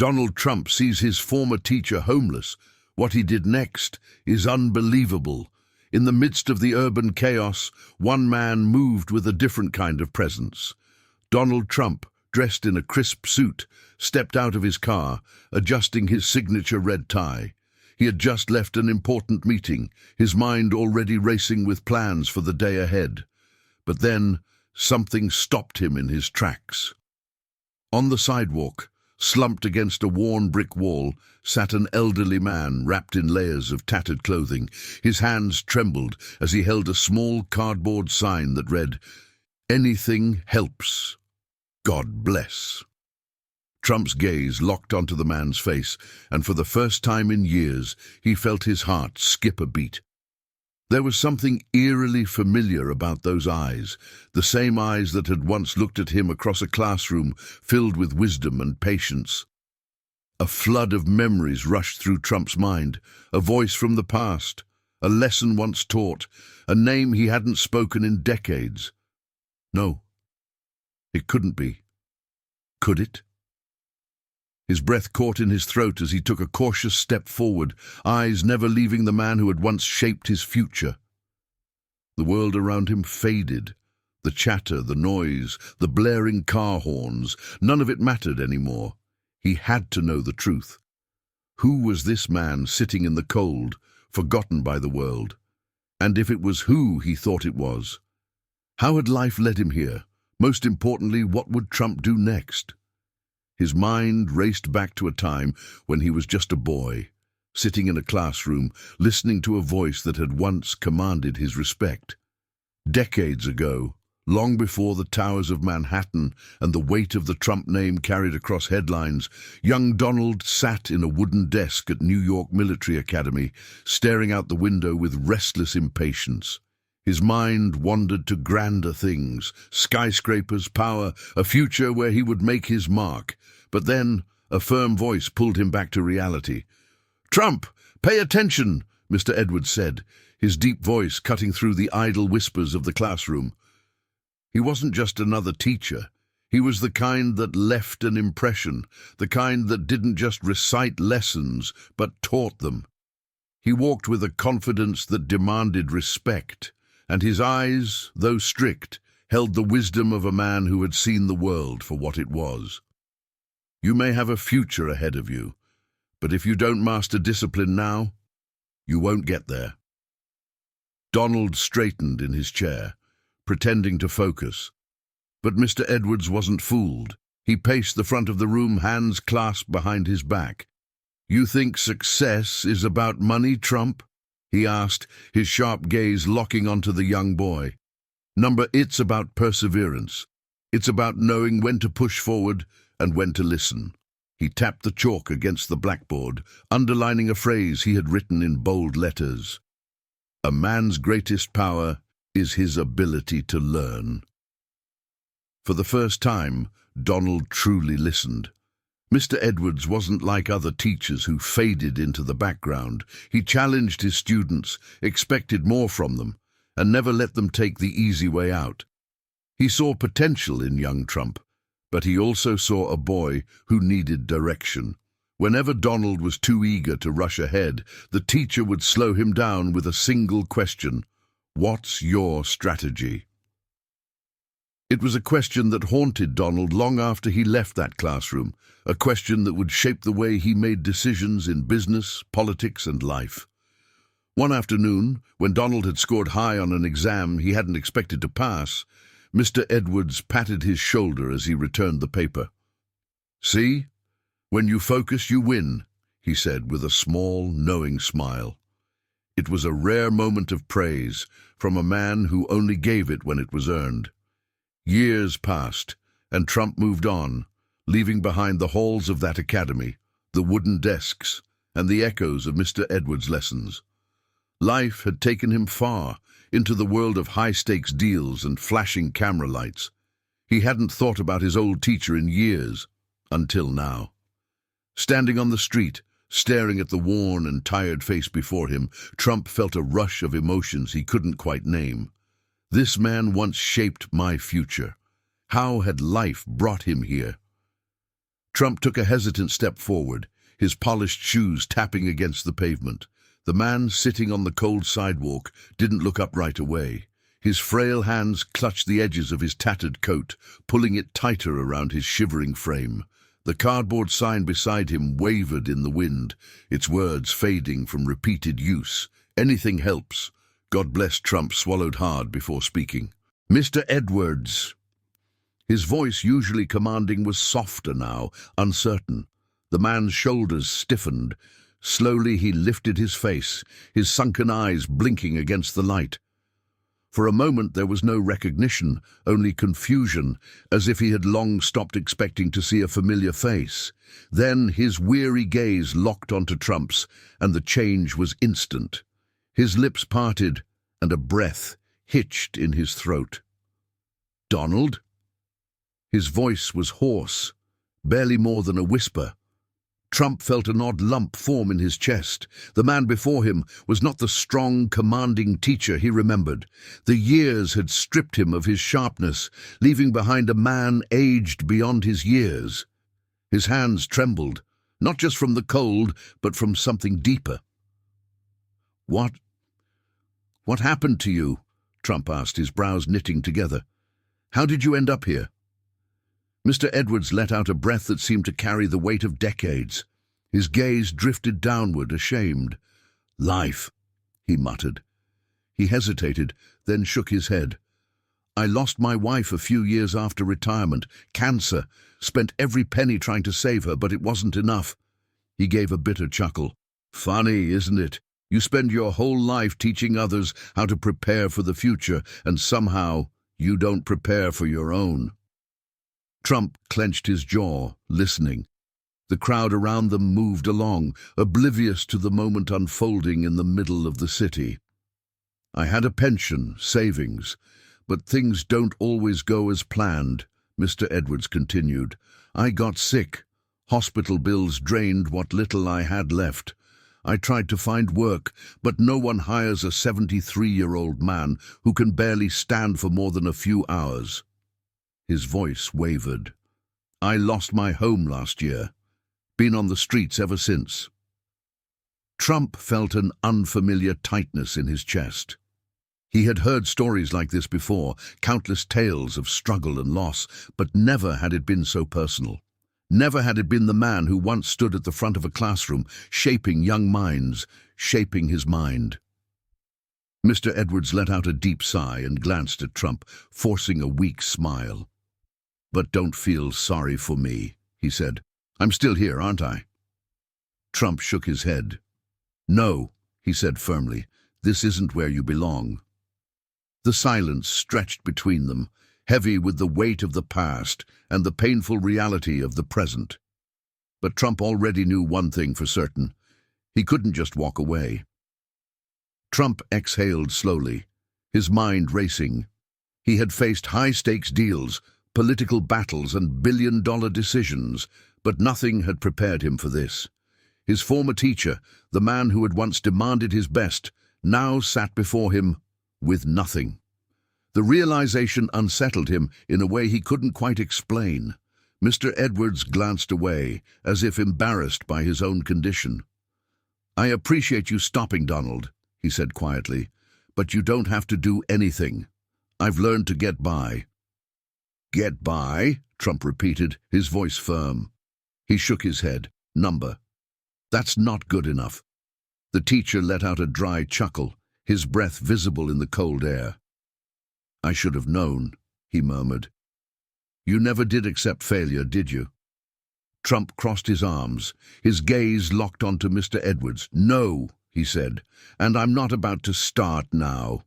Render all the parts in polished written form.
Donald Trump sees his former teacher homeless. What he did next is unbelievable. In the midst of the urban chaos, one man moved with a different kind of presence. Donald Trump, dressed in a crisp suit, stepped out of his car, adjusting his signature red tie. He had just left an important meeting, his mind already racing with plans for the day ahead. But then, something stopped him in his tracks. On the sidewalk, slumped against a worn brick wall, sat an elderly man wrapped in layers of tattered clothing. His hands trembled as he held a small cardboard sign that read, "Anything helps. God bless." Trump's gaze locked onto the man's face, and for the first time in years, he felt his heart skip a beat. There was something eerily familiar about those eyes, the same eyes that had once looked at him across a classroom filled with wisdom and patience. A flood of memories rushed through Trump's mind, a voice from the past, a lesson once taught, a name he hadn't spoken in decades. No, it couldn't be. Could it? His breath caught in his throat as he took a cautious step forward, eyes never leaving the man who had once shaped his future. The world around him faded. The chatter, the noise, the blaring car horns, none of it mattered anymore. He had to know the truth. Who was this man sitting in the cold, forgotten by the world? And if it was who he thought it was? How had life led him here? Most importantly, what would Trump do next? His mind raced back to a time when he was just a boy, sitting in a classroom, listening to a voice that had once commanded his respect. Decades ago, long before the towers of Manhattan and the weight of the Trump name carried across headlines, young Donald sat in a wooden desk at New York Military Academy, staring out the window with restless impatience. His mind wandered to grander things, skyscrapers, power, a future where he would make his mark. But then a firm voice pulled him back to reality. "Trump, pay attention," Mr. Edwards said, his deep voice cutting through the idle whispers of the classroom. He wasn't just another teacher. He was the kind that left an impression, the kind that didn't just recite lessons, but taught them. He walked with a confidence that demanded respect, and his eyes, though strict, held the wisdom of a man who had seen the world for what it was. You may have a future ahead of you, but if you don't master discipline now, you won't get there. Donald straightened in his chair, pretending to focus. But Mr. Edwards wasn't fooled. He paced the front of the room, hands clasped behind his back. "You think success is about money, Trump?" he asked, his sharp gaze locking onto the young boy. It's about perseverance. It's about knowing when to push forward and when to listen." He tapped the chalk against the blackboard, underlining a phrase he had written in bold letters. "A man's greatest power is his ability to learn." For the first time, Donald truly listened. Mr. Edwards wasn't like other teachers who faded into the background. He challenged his students, expected more from them, and never let them take the easy way out. He saw potential in young Trump, but he also saw a boy who needed direction. Whenever Donald was too eager to rush ahead, the teacher would slow him down with a single question: "What's your strategy?" It was a question that haunted Donald long after he left that classroom, a question that would shape the way he made decisions in business, politics, and life. One afternoon, when Donald had scored high on an exam he hadn't expected to pass, Mr. Edwards patted his shoulder as he returned the paper. "See? When you focus, you win," he said with a small, knowing smile. It was a rare moment of praise from a man who only gave it when it was earned. Years passed, and Trump moved on, leaving behind the halls of that academy, the wooden desks, and the echoes of Mr. Edwards' lessons. Life had taken him far, into the world of high-stakes deals and flashing camera lights. He hadn't thought about his old teacher in years, until now. Standing on the street, staring at the worn and tired face before him, Trump felt a rush of emotions he couldn't quite name. This man once shaped my future. How had life brought him here? Trump took a hesitant step forward, his polished shoes tapping against the pavement. The man sitting on the cold sidewalk didn't look up right away. His frail hands clutched the edges of his tattered coat, pulling it tighter around his shivering frame. The cardboard sign beside him wavered in the wind, its words fading from repeated use. Anything helps. God bless. Trump swallowed hard before speaking. Mr. Edwards. His voice, usually commanding, was softer now, uncertain. The man's shoulders stiffened. Slowly he lifted his face, his sunken eyes blinking against the light. For a moment there was no recognition, only confusion, as if he had long stopped expecting to see a familiar face. Then his weary gaze locked onto Trump's, and the change was instant. His lips parted, and a breath hitched in his throat. "Donald?" His voice was hoarse, barely more than a whisper. Trump felt an odd lump form in his chest. The man before him was not the strong, commanding teacher he remembered. The years had stripped him of his sharpness, leaving behind a man aged beyond his years. His hands trembled, not just from the cold, but from something deeper. What happened to you?" Trump asked, his brows knitting together. "How did you end up here?" Mr. Edwards let out a breath that seemed to carry the weight of decades. His gaze drifted downward, ashamed. "Life," he muttered. He hesitated, then shook his head. "I lost my wife a few years after retirement. Cancer. Spent every penny trying to save her, but it wasn't enough." He gave a bitter chuckle. "Funny, isn't it? You spend your whole life teaching others how to prepare for the future, and somehow you don't prepare for your own." Trump clenched his jaw, listening. The crowd around them moved along, oblivious to the moment unfolding in the middle of the city. "I had a pension, savings, but things don't always go as planned," Mr. Edwards continued. "I got sick. Hospital bills drained what little I had left. I tried to find work, but no one hires a 73-year-old man who can barely stand for more than a few hours." His voice wavered. "I lost my home last year. Been on the streets ever since." Trump felt an unfamiliar tightness in his chest. He had heard stories like this before, countless tales of struggle and loss, but never had it been so personal. Never had it been the man who once stood at the front of a classroom, shaping young minds, shaping his mind. Mr. Edwards let out a deep sigh and glanced at Trump, forcing a weak smile. "But don't feel sorry for me," he said. "I'm still here, aren't I?" Trump shook his head. "No," he said firmly, "this isn't where you belong." The silence stretched between them, heavy with the weight of the past and the painful reality of the present. But Trump already knew one thing for certain. He couldn't just walk away. Trump exhaled slowly, his mind racing. He had faced high-stakes deals, political battles and billion-dollar decisions, but nothing had prepared him for this. His former teacher, the man who had once demanded his best, now sat before him with nothing. The realization unsettled him in a way he couldn't quite explain. Mr. Edwards glanced away, as if embarrassed by his own condition. "I appreciate you stopping, Donald," he said quietly, "but you don't have to do anything. I've learned to get by." "Get by?" Trump repeated, his voice firm. He shook his head. "Number. That's not good enough." The teacher let out a dry chuckle, his breath visible in the cold air. "I should have known," he murmured. "You never did accept failure, did you?" Trump crossed his arms, his gaze locked onto Mr. Edwards. "No," he said, "and I'm not about to start now."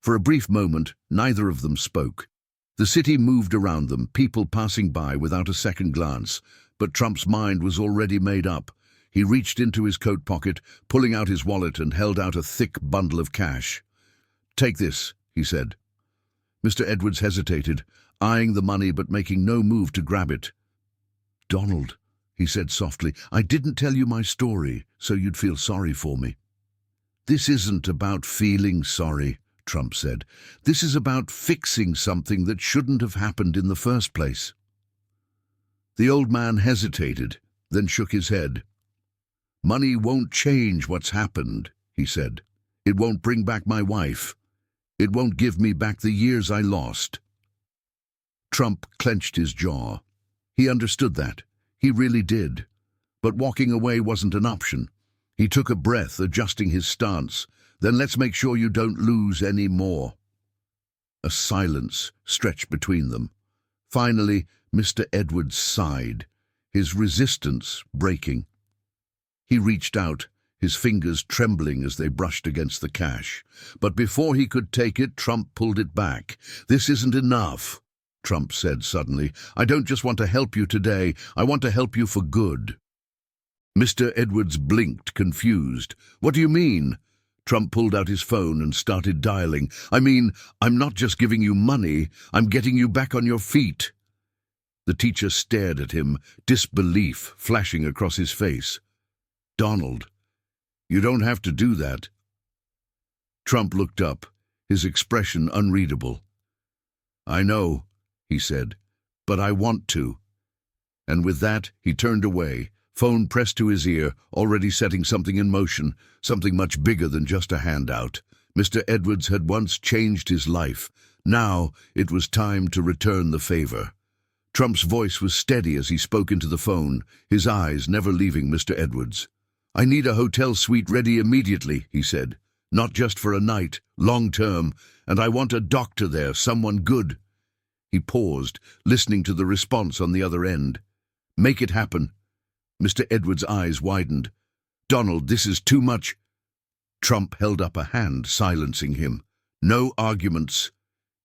For a brief moment, neither of them spoke. The city moved around them, people passing by without a second glance, but Trump's mind was already made up. He reached into his coat pocket, pulling out his wallet, and held out a thick bundle of cash. "Take this," he said. Mr. Edwards hesitated, eyeing the money but making no move to grab it. "Donald," he said softly, "I didn't tell you my story, so you'd feel sorry for me." "This isn't about feeling sorry," Trump said. "This is about fixing something that shouldn't have happened in the first place." The old man hesitated, then shook his head. "Money won't change what's happened," he said. "It won't bring back my wife. It won't give me back the years I lost." Trump clenched his jaw. He understood that. He really did. But walking away wasn't an option. He took a breath, adjusting his stance. "Then let's make sure you don't lose any more." A silence stretched between them. Finally, Mr. Edwards sighed, his resistance breaking. He reached out, his fingers trembling as they brushed against the cash. But before he could take it, Trump pulled it back. "This isn't enough," Trump said suddenly. "I don't just want to help you today, I want to help you for good." Mr. Edwards blinked, confused. "What do you mean?" Trump pulled out his phone and started dialing. "I mean, I'm not just giving you money, I'm getting you back on your feet." The teacher stared at him, disbelief flashing across his face. "Donald, you don't have to do that." Trump looked up, his expression unreadable. "I know," he said, "but I want to." And with that, he turned away, phone pressed to his ear, already setting something in motion, something much bigger than just a handout. Mr. Edwards had once changed his life. Now it was time to return the favor. Trump's voice was steady as he spoke into the phone, his eyes never leaving Mr. Edwards. "I need a hotel suite ready immediately," he said. "Not just for a night, long term, and I want a doctor there, someone good." He paused, listening to the response on the other end. "Make it happen." Mr. Edwards' eyes widened. "Donald, this is too much." Trump held up a hand, silencing him. "No arguments."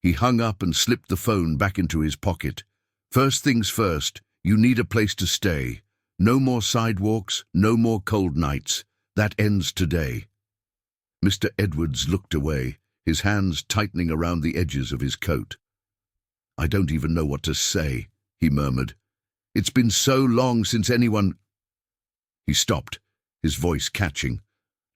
He hung up and slipped the phone back into his pocket. "First things first, you need a place to stay. No more sidewalks, no more cold nights. That ends today." Mr. Edwards looked away, his hands tightening around the edges of his coat. "I don't even know what to say," he murmured. "It's been so long since anyone—" He stopped, his voice catching.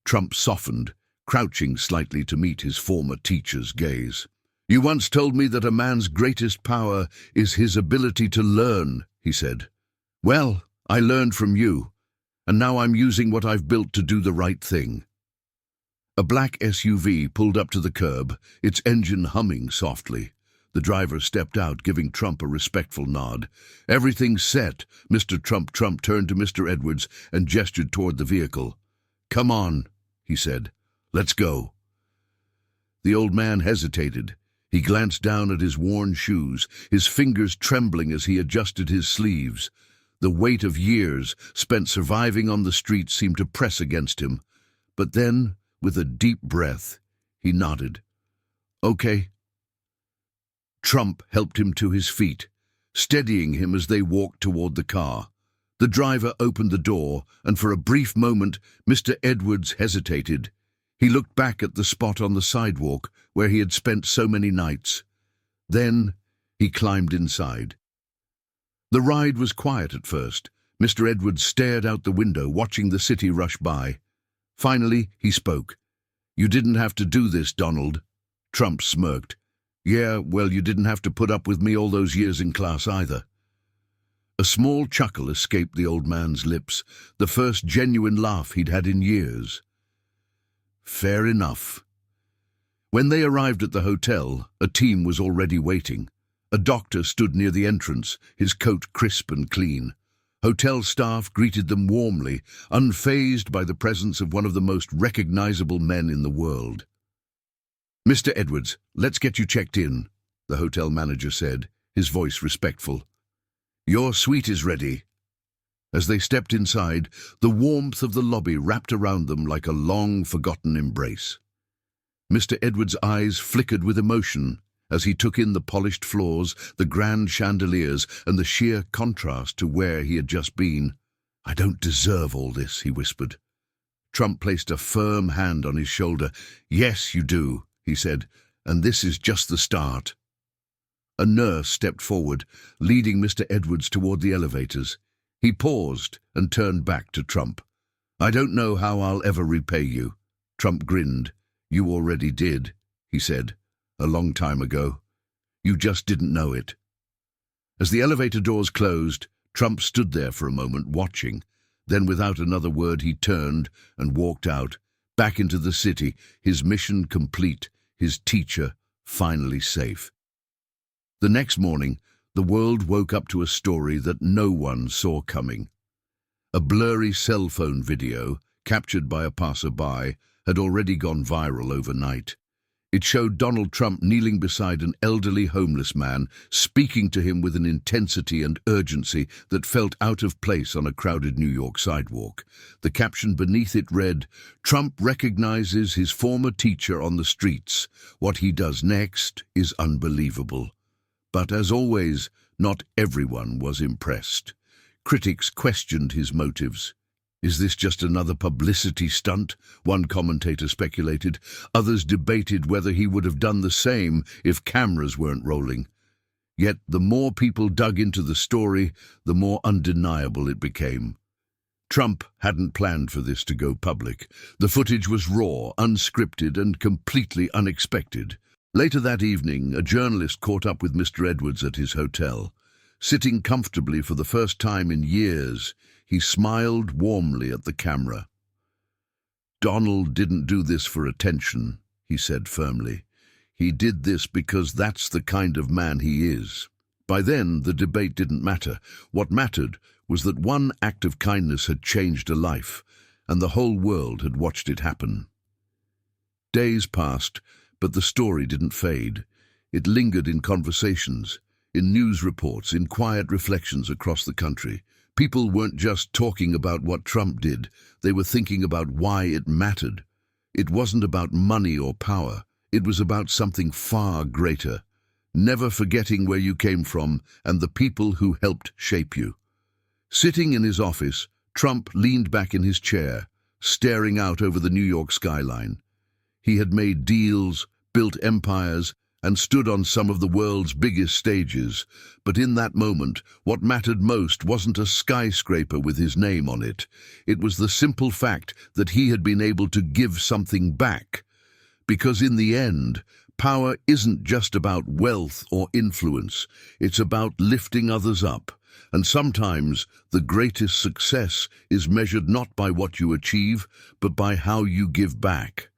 Trump softened, crouching slightly to meet his former teacher's gaze. "You once told me that a man's greatest power is his ability to learn," he said. "Well, I learned from you, and now I'm using what I've built to do the right thing." A black SUV pulled up to the curb, its engine humming softly. The driver stepped out, giving Trump a respectful nod. "Everything's set." Mr. Trump turned to Mr. Edwards and gestured toward the vehicle. "Come on," he said. "Let's go." The old man hesitated. He glanced down at his worn shoes, his fingers trembling as he adjusted his sleeves. The weight of years spent surviving on the street seemed to press against him. But then, with a deep breath, he nodded. "Okay." Trump helped him to his feet, steadying him as they walked toward the car. The driver opened the door, and for a brief moment, Mr. Edwards hesitated. He looked back at the spot on the sidewalk where he had spent so many nights. Then he climbed inside. The ride was quiet at first. Mr. Edwards stared out the window, watching the city rush by. Finally, he spoke. "You didn't have to do this, Donald." Trump smirked. "Yeah, well, you didn't have to put up with me all those years in class either." A small chuckle escaped the old man's lips, the first genuine laugh he'd had in years. "Fair enough." When they arrived at the hotel, a team was already waiting. A doctor stood near the entrance, his coat crisp and clean. Hotel staff greeted them warmly, unfazed by the presence of one of the most recognizable men in the world. "Mr. Edwards, let's get you checked in," the hotel manager said, his voice respectful. "Your suite is ready." As they stepped inside, the warmth of the lobby wrapped around them like a long-forgotten embrace. Mr. Edwards' eyes flickered with emotion as he took in the polished floors, the grand chandeliers, and the sheer contrast to where he had just been. "I don't deserve all this," he whispered. Trump placed a firm hand on his shoulder. "Yes, you do," he said, "and this is just the start." A nurse stepped forward, leading Mr. Edwards toward the elevators. He paused and turned back to Trump. "I don't know how I'll ever repay you." Trump grinned. "You already did," he said, "a long time ago. You just didn't know it." As the elevator doors closed, Trump stood there for a moment, watching. Then, without another word, he turned and walked out, back into the city, his mission complete, his teacher finally safe. The next morning, the world woke up to a story that no one saw coming. A blurry cell phone video, captured by a passerby, had already gone viral overnight. It showed Donald Trump kneeling beside an elderly homeless man, speaking to him with an intensity and urgency that felt out of place on a crowded New York sidewalk. The caption beneath it read, "Trump recognizes his former teacher on the streets. What he does next is unbelievable." But as always, not everyone was impressed. Critics questioned his motives. Is this just another publicity stunt? One commentator speculated. Others debated whether he would have done the same if cameras weren't rolling. Yet the more people dug into the story, the more undeniable it became. Trump hadn't planned for this to go public. The footage was raw, unscripted, and completely unexpected. Later that evening, a journalist caught up with Mr. Edwards at his hotel. Sitting comfortably for the first time in years, he smiled warmly at the camera. "Donald didn't do this for attention," he said firmly. "He did this because that's the kind of man he is." By then, the debate didn't matter. What mattered was that one act of kindness had changed a life, and the whole world had watched it happen. Days passed, but the story didn't fade. It lingered in conversations, in news reports, in quiet reflections across the country. People weren't just talking about what Trump did, they were thinking about why it mattered. It wasn't about money or power, it was about something far greater. Never forgetting where you came from and the people who helped shape you. Sitting in his office, Trump leaned back in his chair, staring out over the New York skyline. He had made deals, built empires, and stood on some of the world's biggest stages. But in that moment, what mattered most wasn't a skyscraper with his name on it. It was the simple fact that he had been able to give something back. Because in the end, power isn't just about wealth or influence. It's about lifting others up. And sometimes the greatest success is measured not by what you achieve, but by how you give back.